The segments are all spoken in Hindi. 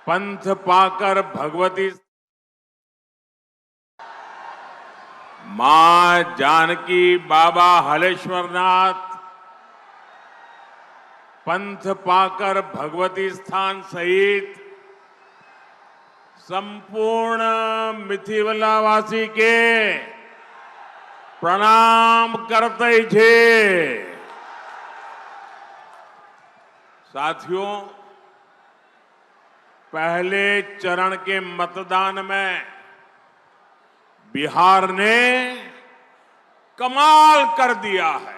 पंथ पाकर भगवती मां जानकी बाबा हलेश्वरनाथ पंथ पाकर भगवती स्थान सहित संपूर्ण मिथिवलावासी के प्रणाम करते छे। साथियों, पहले चरण के मतदान में बिहार ने कमाल कर दिया है।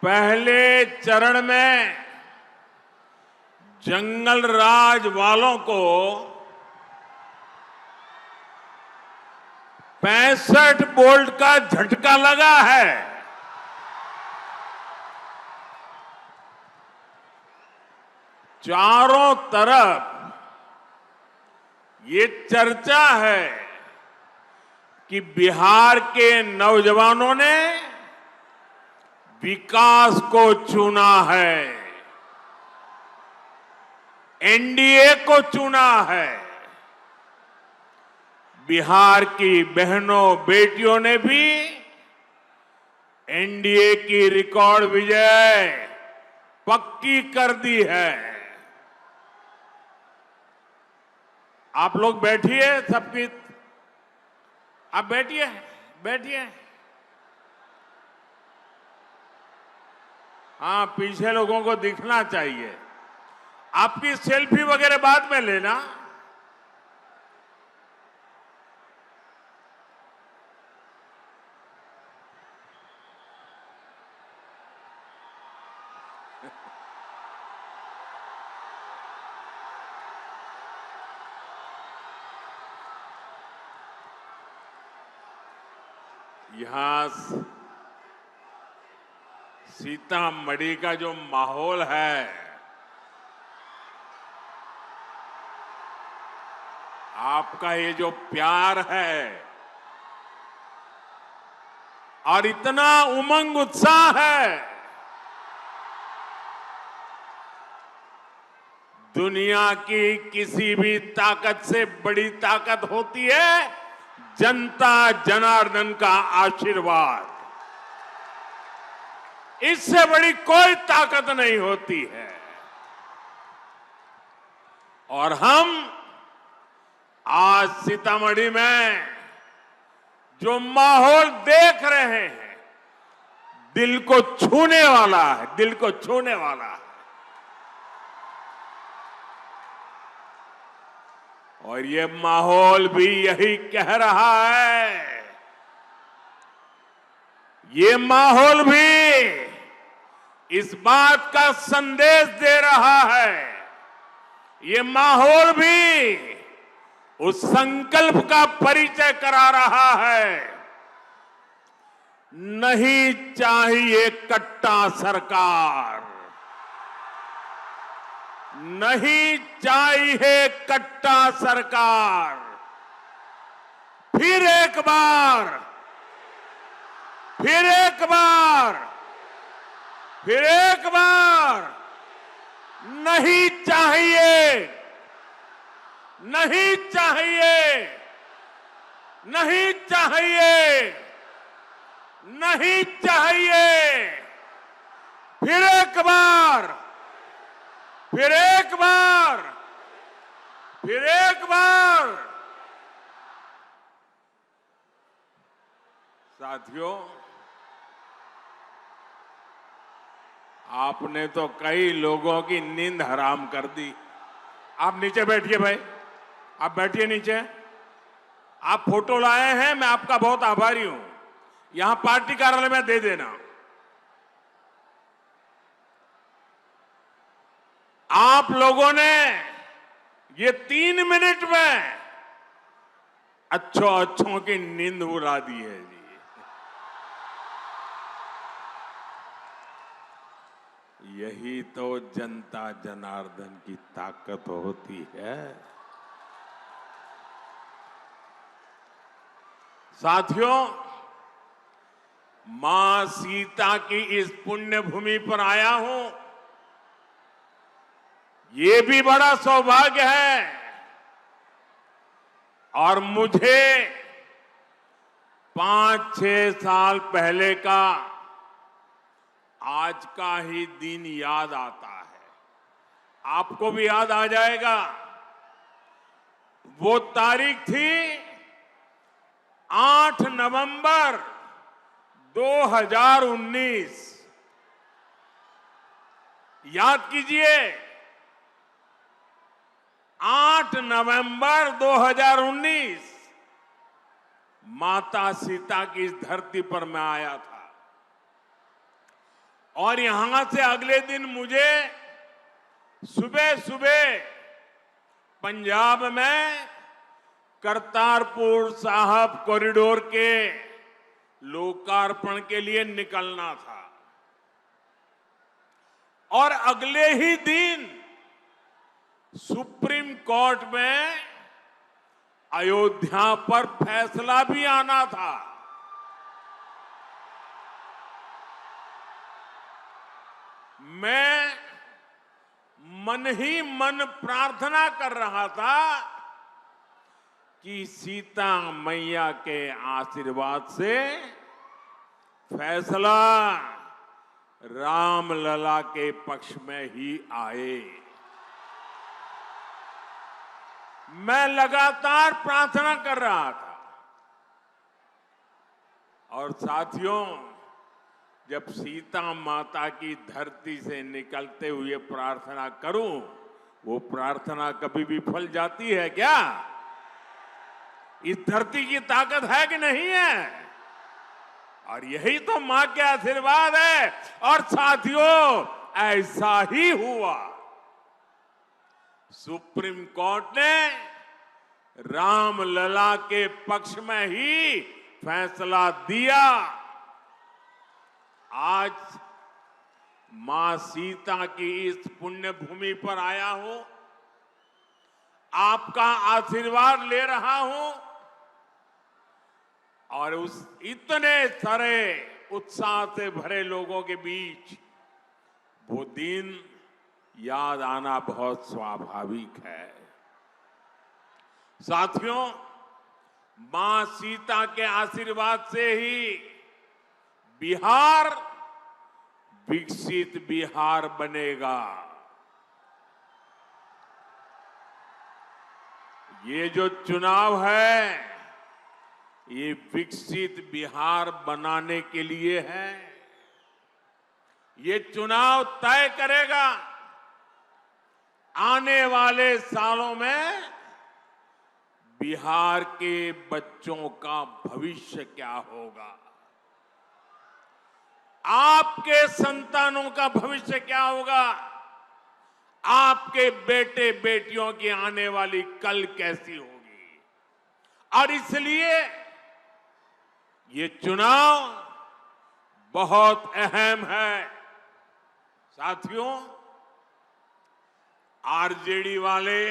पहले चरण में जंगल राज वालों को 65 वोल्ट का झटका लगा है। चारों तरफ ये चर्चा है कि बिहार के नौजवानों ने विकास को चुना है, एनडीए को चुना है। बिहार की बहनों बेटियों ने भी एनडीए की रिकॉर्ड विजय पक्की कर दी है। आप लोग बैठिए, सबकी आप बैठिए, बैठिए। हाँ, पीछे लोगों को दिखना चाहिए। आपकी सेल्फी वगैरह बाद में लेना। यहां सीतामढ़ी का जो माहौल है, आपका ये जो प्यार है और इतना उमंग उत्साह है, दुनिया की किसी भी ताकत से बड़ी ताकत होती है जनता जनार्दन का आशीर्वाद। इससे बड़ी कोई ताकत नहीं होती है। और हम आज सीतामढ़ी में जो माहौल देख रहे हैं, दिल को छूने वाला है, दिल को छूने वाला है। और ये माहौल भी यही कह रहा है, ये माहौल भी इस बात का संदेश दे रहा है, ये माहौल भी उस संकल्प का परिचय करा रहा है, नहीं चाहिए कट्टा सरकार, नहीं चाहिए कट्टा सरकार। फिर एक बार, फिर एक बार, फिर एक बार, नहीं चाहिए, नहीं चाहिए, नहीं चाहिए, नहीं चाहिए। फिर एक बार, फिर एक बार, फिर एक बार। साथियों, आपने तो कई लोगों की नींद हराम कर दी। आप नीचे बैठिए भाई, आप बैठिए नीचे। आप फोटो लाए हैं, मैं आपका बहुत आभारी हूं। यहां पार्टी कार्यालय में दे देना। आप लोगों ने ये 3 मिनट में अच्छों की नींद उड़ा दी है जी। यही तो जनता जनार्दन की ताकत होती है। साथियों, मां सीता की इस पुण्य भूमि पर आया हूं, ये भी बड़ा सौभाग्य है। और मुझे 5-6 साल पहले का आज का ही दिन याद आता है। आपको भी याद आ जाएगा। वो तारीख थी 8 नवंबर 2019। याद कीजिए, 8 नवंबर 2019 माता सीता की इस धरती पर मैं आया था। और यहां से अगले दिन मुझे सुबह सुबह पंजाब में करतारपुर साहब कॉरिडोर के लोकार्पण के लिए निकलना था। और अगले ही दिन सुप्रीम कोर्ट में अयोध्या पर फैसला भी आना था। मैं मन ही मन प्रार्थना कर रहा था कि सीता मैया के आशीर्वाद से फैसला रामलला के पक्ष में ही आए। मैं लगातार प्रार्थना कर रहा था। और साथियों, जब सीता माता की धरती से निकलते हुए प्रार्थना करूं, वो प्रार्थना कभी भी फल जाती है क्या? इस धरती की ताकत है कि नहीं है? और यही तो मां के आशीर्वाद है। और साथियों, ऐसा ही हुआ। सुप्रीम कोर्ट ने रामलला के पक्ष में ही फैसला दिया। आज मां सीता की इस पुण्य भूमि पर आया हूं, आपका आशीर्वाद ले रहा हूं। और उस इतने सारे उत्साह से भरे लोगों के बीच वो दिन याद आना बहुत स्वाभाविक है। साथियों, मां सीता के आशीर्वाद से ही बिहार विकसित बिहार बनेगा। ये जो चुनाव है, ये विकसित बिहार बनाने के लिए है। ये चुनाव तय करेगा आने वाले सालों में बिहार के बच्चों का भविष्य क्या होगा, आपके संतानों का भविष्य क्या होगा, आपके बेटे बेटियों की आने वाली कल कैसी होगी। और इसलिए ये चुनाव बहुत अहम है। साथियों, आरजेडी वाले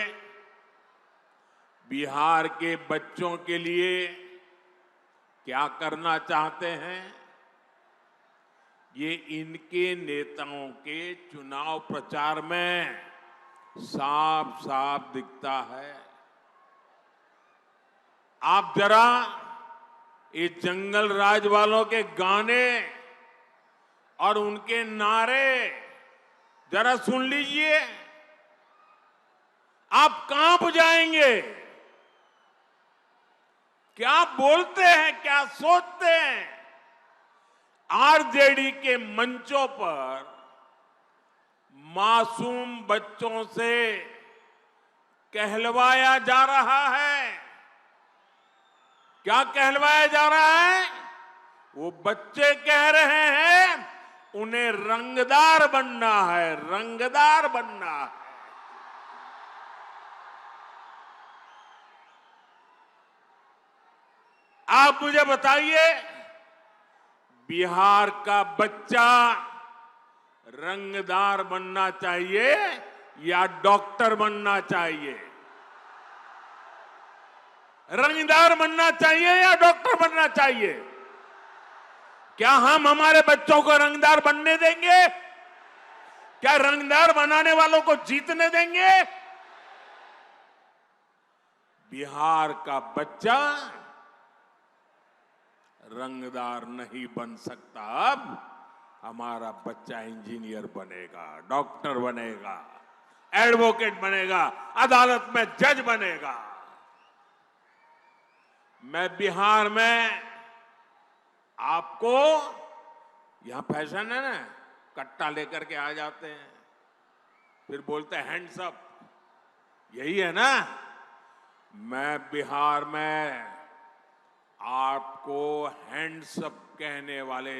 बिहार के बच्चों के लिए क्या करना चाहते हैं, ये इनके नेताओं के चुनाव प्रचार में साफ साफ दिखता है। आप जरा ये जंगल राज वालों के गाने और उनके नारे जरा सुन लीजिए, आप कांप जाएंगे। क्या बोलते हैं, क्या सोचते हैं। आरजेडी के मंचों पर मासूम बच्चों से कहलवाया जा रहा है। क्या कहलवाया जा रहा है? वो बच्चे कह रहे हैं उन्हें रंगदार बनना है, रंगदार बनना है। आप मुझे बताइए, बिहार का बच्चा रंगदार बनना चाहिए या डॉक्टर बनना चाहिए? रंगदार बनना चाहिए या डॉक्टर बनना चाहिए? क्या हम हमारे बच्चों को रंगदार बनने देंगे? क्या रंगदार बनाने वालों को जीतने देंगे? बिहार का बच्चा रंगदार नहीं बन सकता। अब हमारा बच्चा इंजीनियर बनेगा, डॉक्टर बनेगा, एडवोकेट बनेगा, अदालत में जज बनेगा। मैं बिहार में आपको, यहां फैशन है ना, कट्टा लेकर के आ जाते हैं, फिर बोलते हैं हैंड्स अप, यही है ना। मैं बिहार में आपको हैंड्स अप कहने वाले,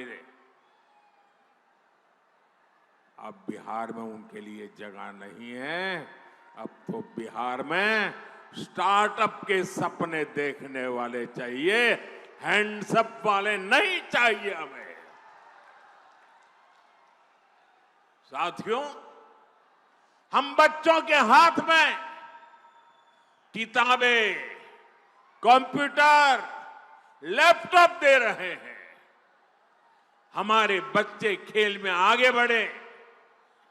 अब बिहार में उनके लिए जगह नहीं है। अब तो बिहार में स्टार्टअप के सपने देखने वाले चाहिए, हैंड्स अप वाले नहीं चाहिए हमें। साथियों, हम बच्चों के हाथ में किताबें, कंप्यूटर, लैपटॉप दे रहे हैं। हमारे बच्चे खेल में आगे बढ़े,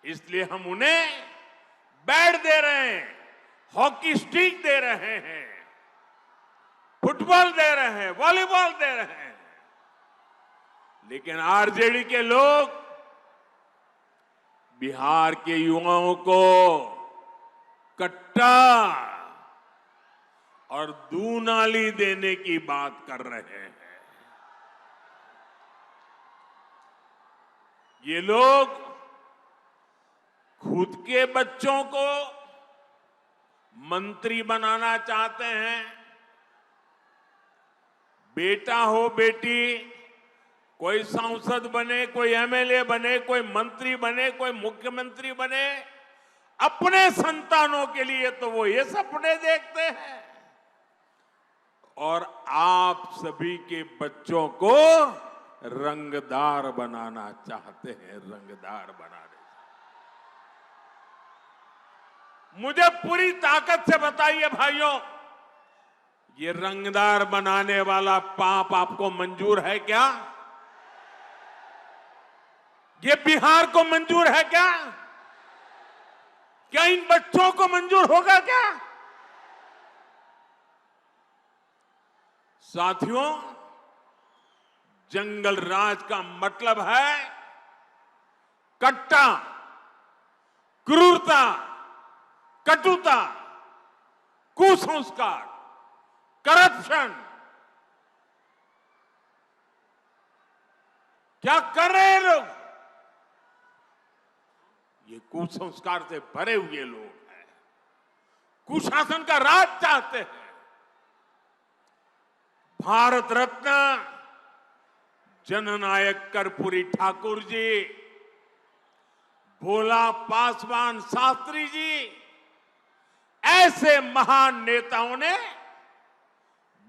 इसलिए हम उन्हें बैट दे रहे हैं, हॉकी स्टिक दे रहे हैं, फुटबॉल दे रहे हैं, वॉलीबॉल दे रहे हैं। लेकिन आरजेडी के लोग बिहार के युवाओं को कट्टा और दूनाली देने की बात कर रहे हैं। ये लोग खुद के बच्चों को मंत्री बनाना चाहते हैं। बेटा हो बेटी, कोई सांसद बने, कोई एमएलए बने, कोई मंत्री बने, कोई मुख्यमंत्री बने, अपने संतानों के लिए तो वो ये सपने देखते हैं। और आप सभी के बच्चों को रंगदार बनाना चाहते हैं, रंगदार बनाने। मुझे पूरी ताकत से बताइए भाइयों, ये रंगदार बनाने वाला पाप आपको मंजूर है क्या? ये बिहार को मंजूर है क्या? क्या इन बच्चों को मंजूर होगा क्या? साथियों, जंगल राज का मतलब है कट्टा, क्रूरता, कटुता, कुसंस्कार, करप्शन। क्या कर रहे हैं लोग? ये कुसंस्कार से भरे हुए लोग हैं, कुशासन का राज चाहते हैं। भारत रत्न जननायक कर्पूरी ठाकुर जी, भोला पासवान शास्त्री जी, ऐसे महान नेताओं ने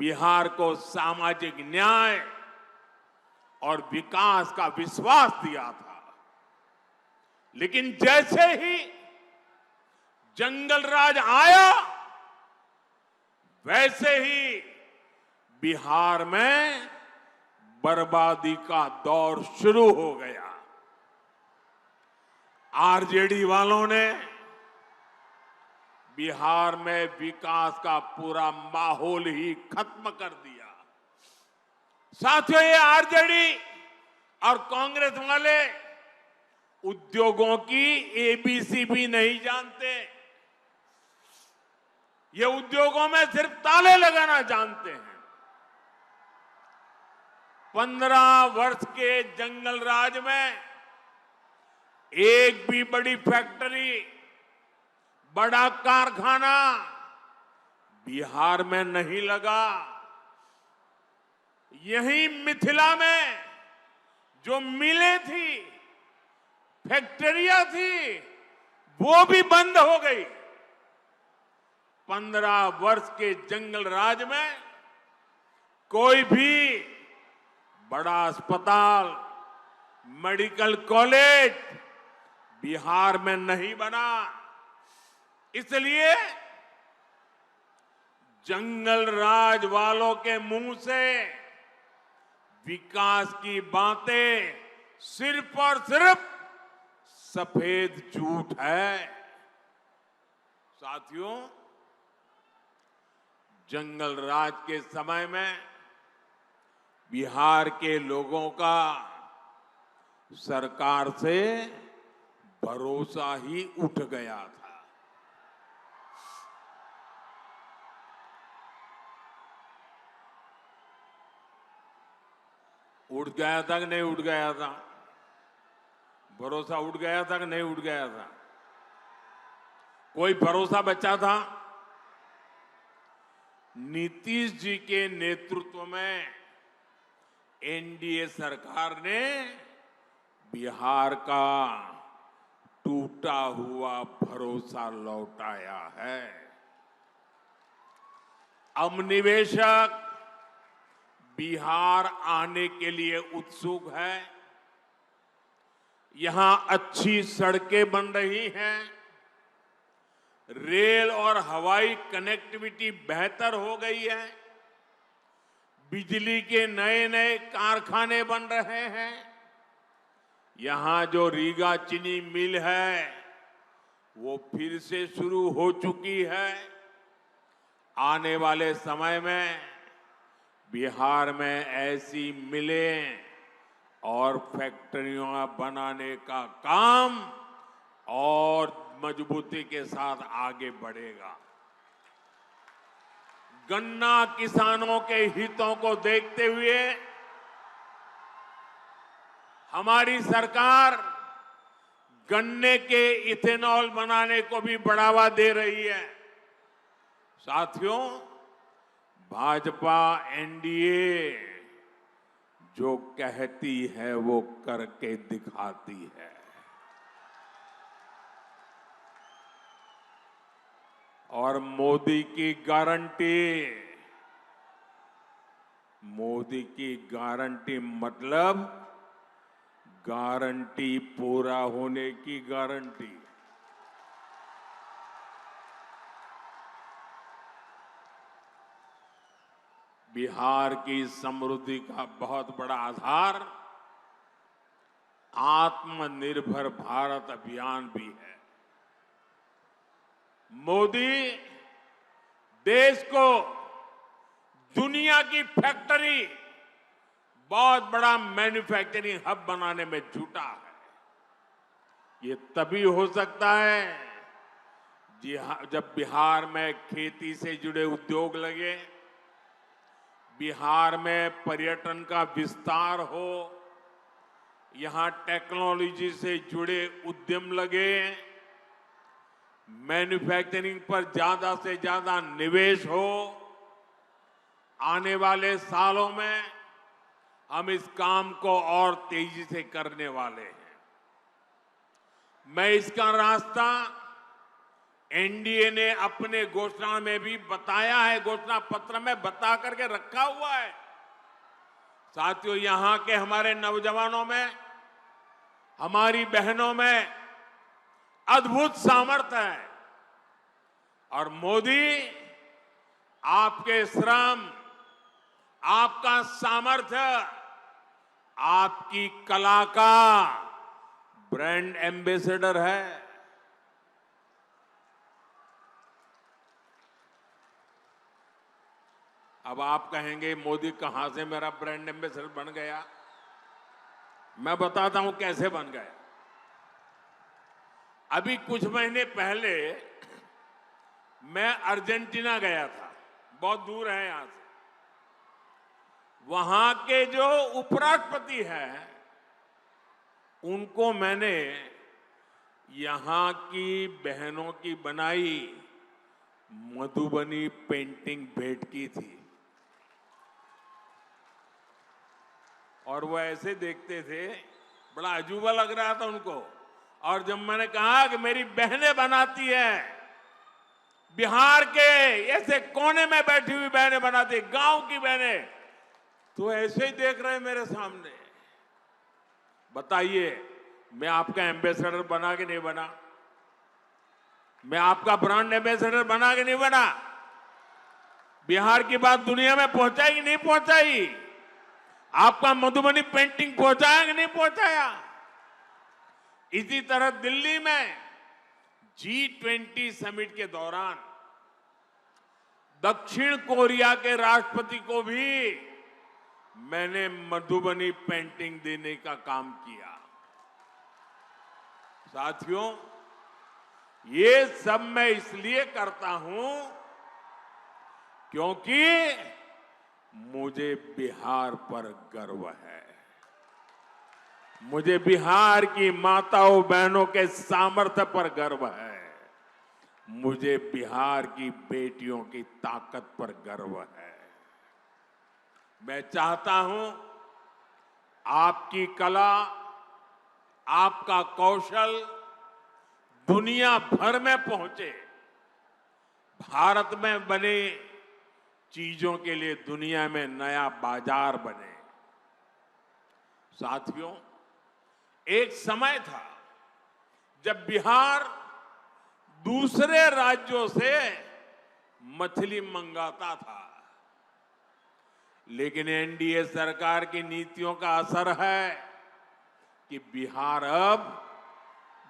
बिहार को सामाजिक न्याय और विकास का विश्वास दिया था। लेकिन जैसे ही जंगल राज आया, वैसे ही बिहार में बर्बादी का दौर शुरू हो गया। आरजेडी वालों ने बिहार में विकास का पूरा माहौल ही खत्म कर दिया। साथियों, ये आरजेडी और कांग्रेस वाले उद्योगों की एबीसी भी नहीं जानते। ये उद्योगों में सिर्फ ताले लगाना जानते हैं। 15 वर्ष के जंगल राज में एक भी बड़ी फैक्ट्री, बड़ा कारखाना बिहार में नहीं लगा। यही मिथिला में जो मिलें थी, फैक्ट्रियां थी, वो भी बंद हो गई। 15 वर्ष के जंगल राज में कोई भी बड़ा अस्पताल, मेडिकल कॉलेज बिहार में नहीं बना। इसलिए जंगल राज वालों के मुंह से विकास की बातें सिर्फ और सिर्फ सफेद झूठ है। साथियों, जंगल राज के समय में बिहार के लोगों का सरकार से भरोसा ही उठ गया था। उठ गया था कि नहीं उठ गया था? भरोसा उठ गया था कि नहीं उठ गया था? कोई भरोसा बचा था? नीतीश जी के नेतृत्व में एनडीए सरकार ने बिहार का टूटा हुआ भरोसा लौटाया है। अब निवेशक बिहार आने के लिए उत्सुक है। यहां अच्छी सड़कें बन रही हैं, रेल और हवाई कनेक्टिविटी बेहतर हो गई है, बिजली के नए नए कारखाने बन रहे हैं। यहां जो रीगा चीनी मिल है वो फिर से शुरू हो चुकी है। आने वाले समय में बिहार में ऐसी मिलें और फैक्ट्रियां बनाने का काम और मजबूती के साथ आगे बढ़ेगा। गन्ना किसानों के हितों को देखते हुए हमारी सरकार गन्ने के इथेनॉल बनाने को भी बढ़ावा दे रही है। साथियों, भाजपा एनडीए जो कहती है वो करके दिखाती है। और मोदी की गारंटी मतलब गारंटी पूरा होने की गारंटी। बिहार की समृद्धि का बहुत बड़ा आधार आत्मनिर्भर भारत अभियान भी है। मोदी देश को दुनिया की फैक्ट्री, बहुत बड़ा मैन्युफैक्चरिंग हब बनाने में जुटा है। ये तभी हो सकता है जब बिहार में खेती से जुड़े उद्योग लगे, बिहार में पर्यटन का विस्तार हो, यहां टेक्नोलॉजी से जुड़े उद्यम लगे, मैन्युफैक्चरिंग पर ज्यादा से ज्यादा निवेश हो। आने वाले सालों में हम इस काम को और तेजी से करने वाले हैं। मैं इसका रास्ता एनडीए ने अपने घोषणा में भी बताया है, घोषणा पत्र में बता करके रखा हुआ है। साथियों, यहां के हमारे नौजवानों में, हमारी बहनों में अद्भुत सामर्थ्य है और मोदी आपके श्रम, आपका सामर्थ्य, आपकी कला का ब्रांड एम्बेसडर है। अब आप कहेंगे मोदी कहां से मेरा ब्रांड एम्बेसडर बन गया? मैं बताता हूं कैसे बन गया। अभी कुछ महीने पहले मैं अर्जेंटीना गया था, बहुत दूर है यहां से। वहां के जो उपराष्ट्रपति हैं, उनको मैंने यहां की बहनों की बनाई मधुबनी पेंटिंग भेंट की थी और वो ऐसे देखते थे, बड़ा अजूबा लग रहा था उनको। और जब मैंने कहा कि मेरी बहनें बनाती हैं, बिहार के ऐसे कोने में बैठी हुई बहनें बनाती, गांव की बहनें, तो ऐसे ही देख रहे हैं मेरे सामने। बताइए, मैं आपका एम्बेसडर बना कि नहीं बना? मैं आपका ब्रांड एम्बेसडर बना कि नहीं बना? बिहार की बात दुनिया में पहुंचाई कि नहीं पहुंचाई? आपका मधुबनी पेंटिंग पहुंचाया कि नहीं पहुंचाया? इसी तरह दिल्ली में G20 समिट के दौरान दक्षिण कोरिया के राष्ट्रपति को भी मैंने मधुबनी पेंटिंग देने का काम किया। साथियों, ये सब मैं इसलिए करता हूं क्योंकि मुझे बिहार पर गर्व है। मुझे बिहार की माताओं बहनों के सामर्थ्य पर गर्व है। मुझे बिहार की बेटियों की ताकत पर गर्व है। मैं चाहता हूं आपकी कला, आपका कौशल दुनिया भर में पहुंचे, भारत में बने चीजों के लिए दुनिया में नया बाजार बने। साथियों, एक समय था जब बिहार दूसरे राज्यों से मछली मंगाता था, लेकिन एनडीए सरकार की नीतियों का असर है कि बिहार अब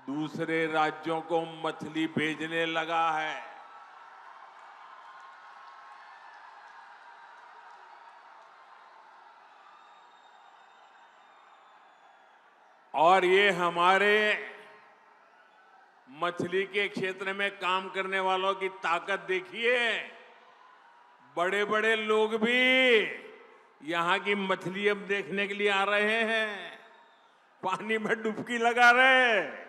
दूसरे राज्यों को मछली भेजने लगा है। और ये हमारे मछली के क्षेत्र में काम करने वालों की ताकत देखिए। बड़े बड़े लोग भी यहां की मछली अब देखने के लिए आ रहे हैं, पानी में डुबकी लगा रहे हैं।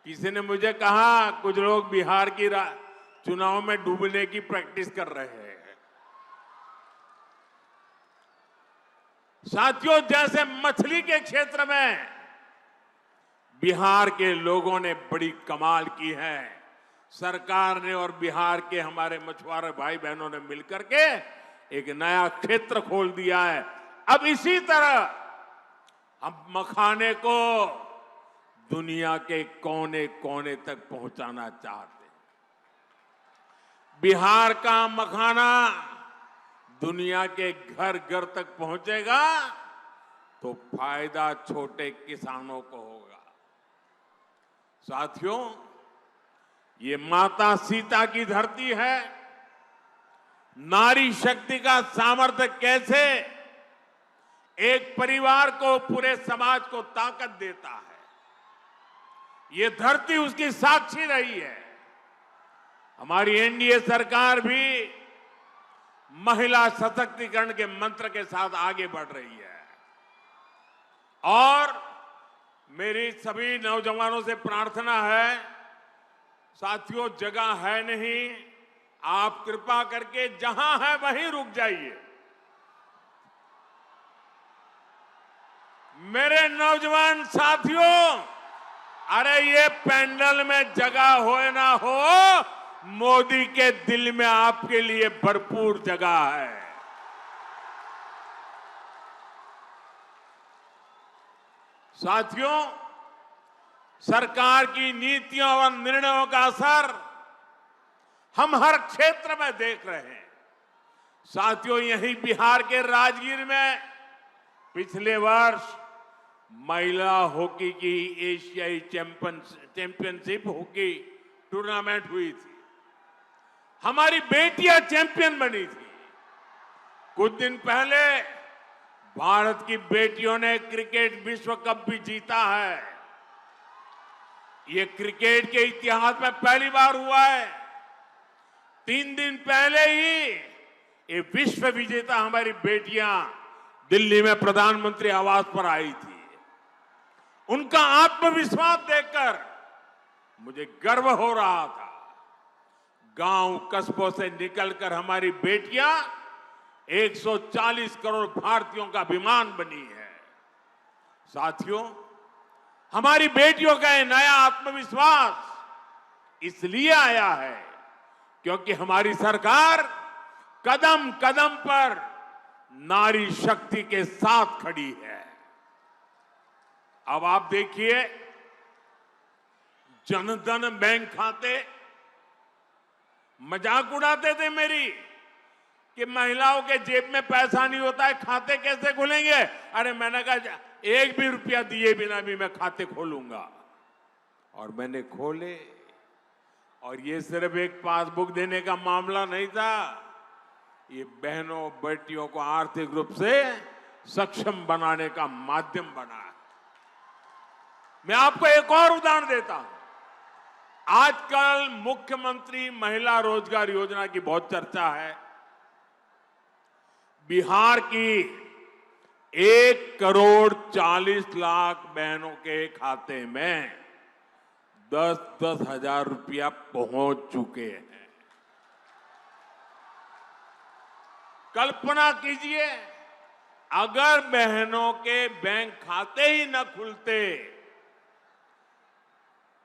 किसी ने मुझे कहा कुछ लोग बिहार की चुनाव में डूबने की प्रैक्टिस कर रहे हैं। साथियों, जैसे मछली के क्षेत्र में बिहार के लोगों ने बड़ी कमाल की है, सरकार ने और बिहार के हमारे मछुआरे भाई बहनों ने मिलकर के एक नया क्षेत्र खोल दिया है। अब इसी तरह हम मखाने को दुनिया के कोने कोने तक पहुंचाना चाहते हैं। बिहार का मखाना दुनिया के घर घर तक पहुंचेगा तो फायदा छोटे किसानों को होगा। साथियों, ये माता सीता की धरती है। नारी शक्ति का सामर्थ्य कैसे एक परिवार को, पूरे समाज को ताकत देता है, ये धरती उसकी साक्षी रही है। हमारी एनडीए सरकार भी महिला सशक्तिकरण के मंत्र के साथ आगे बढ़ रही है। और मेरी सभी नौजवानों से प्रार्थना है, साथियों, जगह है नहीं, आप कृपा करके जहां है वहीं रुक जाइए। मेरे नौजवान साथियों, अरे ये पैंडल में जगह हो ना हो, मोदी के दिल में आपके लिए भरपूर जगह है। साथियों, सरकार की नीतियों और निर्णयों का असर हम हर क्षेत्र में देख रहे हैं। साथियों, यहीं बिहार के राजगीर में पिछले वर्ष महिला हॉकी की एशियाई चैंपियनशिप हॉकी टूर्नामेंट हुई थी। हमारी बेटियां चैंपियन बनी थी। कुछ दिन पहले भारत की बेटियों ने क्रिकेट विश्व कप भी जीता है। ये क्रिकेट के इतिहास में पहली बार हुआ है। 3 दिन पहले ही ये विश्व विजेता हमारी बेटियां दिल्ली में प्रधानमंत्री आवास पर आई थी। उनका आत्मविश्वास देखकर मुझे गर्व हो रहा था। गांव कस्बों से निकलकर हमारी बेटियां 140 करोड़ भारतीयों का अभिमान बनी है। साथियों, हमारी बेटियों का ये नया आत्मविश्वास इसलिए आया है क्योंकि हमारी सरकार कदम कदम पर नारी शक्ति के साथ खड़ी है। अब आप देखिए, जनधन बैंक खाते, मजाक उड़ाते थे मेरी कि महिलाओं के जेब में पैसा नहीं होता है, खाते कैसे खुलेंगे। अरे मैंने कहा एक भी रुपया दिए बिना भी मैं खाते खोलूंगा, और मैंने खोले। और ये सिर्फ एक पासबुक देने का मामला नहीं था, ये बहनों बेटियों को आर्थिक रूप से सक्षम बनाने का माध्यम बना है। मैं आपको एक और उदाहरण देता हूं। आजकल मुख्यमंत्री महिला रोजगार योजना की बहुत चर्चा है। बिहार की 1,40,00,000 बहनों के खाते में 10-10 हजार रुपया पहुंच चुके हैं। कल्पना कीजिए, अगर बहनों के बैंक खाते ही न खुलते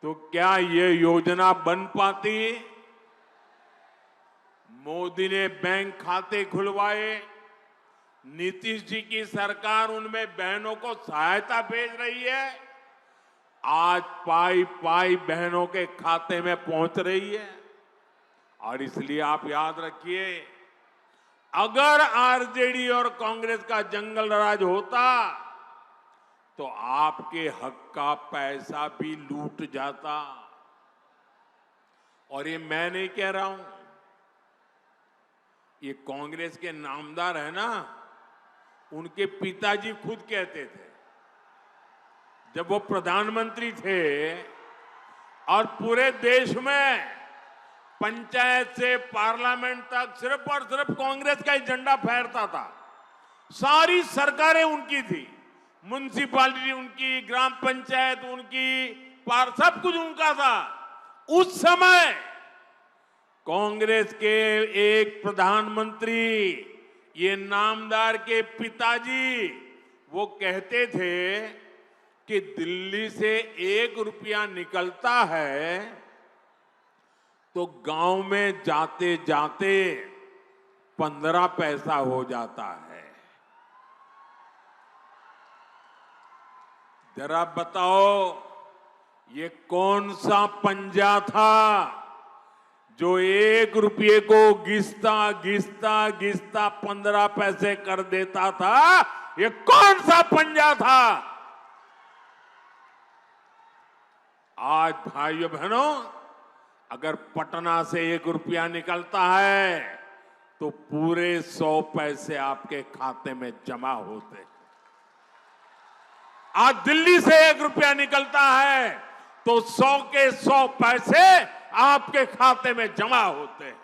तो क्या ये योजना बन पाती। मोदी ने बैंक खाते खुलवाए, नीतीश जी की सरकार उनमें बहनों को सहायता भेज रही है। आज पाई पाई बहनों के खाते में पहुंच रही है। और इसलिए आप याद रखिए, अगर आरजेडी और कांग्रेस का जंगल राज होता तो आपके हक का पैसा भी लूट जाता। और ये मैं नहीं कह रहा हूं, ये कांग्रेस के नामदार है ना, उनके पिताजी खुद कहते थे जब वो प्रधानमंत्री थे और पूरे देश में पंचायत से पार्लियामेंट तक सिर्फ और सिर्फ कांग्रेस का ही झंडा फहरता था। सारी सरकारें उनकी थी, म्युनिसिपैलिटी उनकी, ग्राम पंचायत उनकी, सब कुछ उनका था। उस समय कांग्रेस के एक प्रधानमंत्री, ये नामदार के पिताजी, वो कहते थे कि दिल्ली से 1 रुपया निकलता है तो गांव में जाते जाते 15 पैसा हो जाता है। जरा बताओ, ये कौन सा पंजा था जो 1 रुपये को घिसता घिसता घिसता 15 पैसे कर देता था। ये कौन सा पंजा था। आज भाइयों बहनों, अगर पटना से 1 रुपया निकलता है तो पूरे 100 पैसे आपके खाते में जमा होते हैं। आज दिल्ली से 1 रुपया निकलता है तो 100 के 100 पैसे आपके खाते में जमा होते हैं।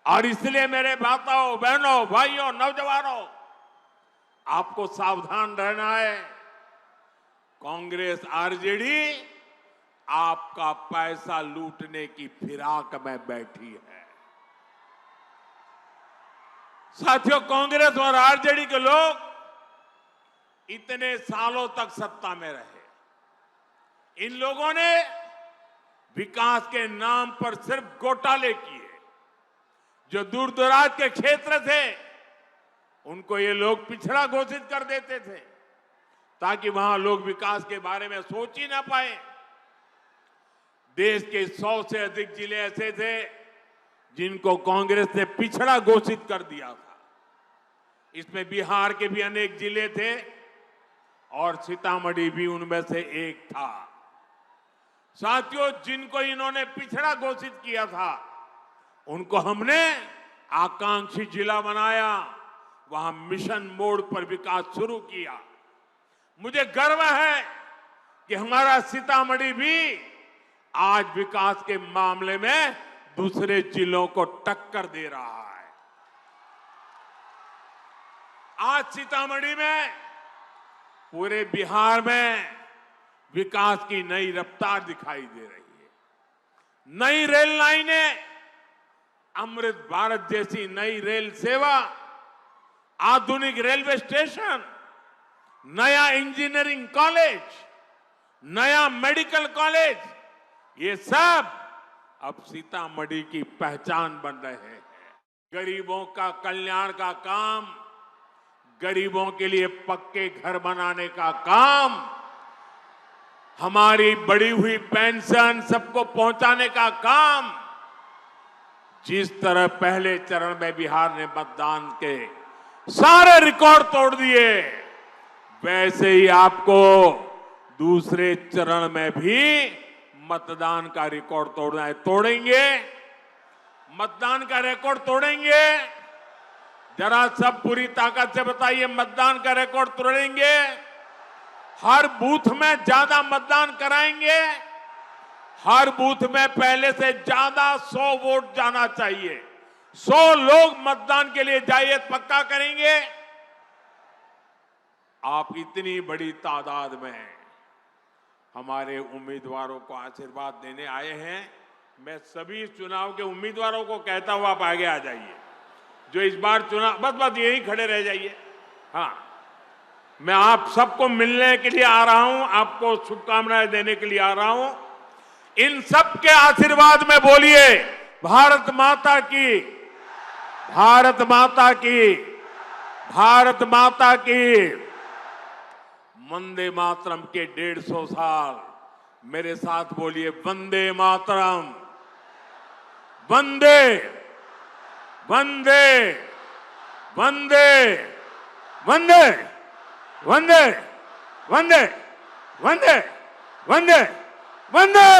और इसलिए मेरे माताओं, बहनों, भाइयों, नौजवानों, आपको सावधान रहना है। कांग्रेस, आरजेडी आपका पैसा लूटने की फिराक में बैठी है। साथियों, कांग्रेस और आरजेडी के लोग इतने सालों तक सत्ता में रहे। इन लोगों ने विकास के नाम पर सिर्फ घोटाले किए। जो दूर दराज के क्षेत्र थे उनको ये लोग पिछड़ा घोषित कर देते थे ताकि वहां लोग विकास के बारे में सोच ही ना पाए। देश के 100 से अधिक जिले ऐसे थे जिनको कांग्रेस ने पिछड़ा घोषित कर दिया था। इसमें बिहार के भी अनेक जिले थे और सीतामढ़ी भी उनमें से एक था। साथियों, जिनको इन्होंने पिछड़ा घोषित किया था उनको हमने आकांक्षी जिला बनाया, वहां मिशन मोड पर विकास शुरू किया। मुझे गर्व है कि हमारा सीतामढ़ी भी आज विकास के मामले में दूसरे जिलों को टक्कर दे रहा है। आज सीतामढ़ी में, पूरे बिहार में विकास की नई रफ्तार दिखाई दे रही है। नई रेल लाइनें, अमृत भारत जैसी नई रेल सेवा, आधुनिक रेलवे स्टेशन, नया इंजीनियरिंग कॉलेज, नया मेडिकल कॉलेज, ये सब अब सीतामढ़ी की पहचान बन रहे हैं। गरीबों का कल्याण का काम, गरीबों के लिए पक्के घर बनाने का काम हमारी बढ़ी हुई पेंशन सबको पहुंचाने का काम जिस तरह पहले चरण में बिहार ने मतदान के सारे रिकॉर्ड तोड़ दिए, वैसे ही आपको दूसरे चरण में भी मतदान का रिकॉर्ड तोड़ना है। तोड़ेंगे? मतदान का रिकॉर्ड तोड़ेंगे? जरा सब पूरी ताकत से बताइए, मतदान का रिकॉर्ड तोड़ेंगे? हर बूथ में ज्यादा मतदान कराएंगे? हर बूथ में पहले से ज्यादा 100 वोट जाना चाहिए, 100 लोग मतदान के लिए जाइए, पक्का करेंगे? आप इतनी बड़ी तादाद में हमारे उम्मीदवारों को आशीर्वाद देने आए हैं। मैं सभी चुनाव के उम्मीदवारों को कहता हूं, आप आगे आ जाइए। जो इस बार चुनाव, बस यहीं खड़े रह जाइए। हाँ, मैं आप सबको मिलने के लिए आ रहा हूं, आपको शुभकामनाएं देने के लिए आ रहा हूं। इन सब के आशीर्वाद में बोलिए, भारत माता की, भारत माता की, भारत माता की। वंदे मातरम के 150 साल, मेरे साथ बोलिए, वंदे मातरम, वंदे वंदे वंदे वंदे वंदे वंदे वंदे वंदे वंदे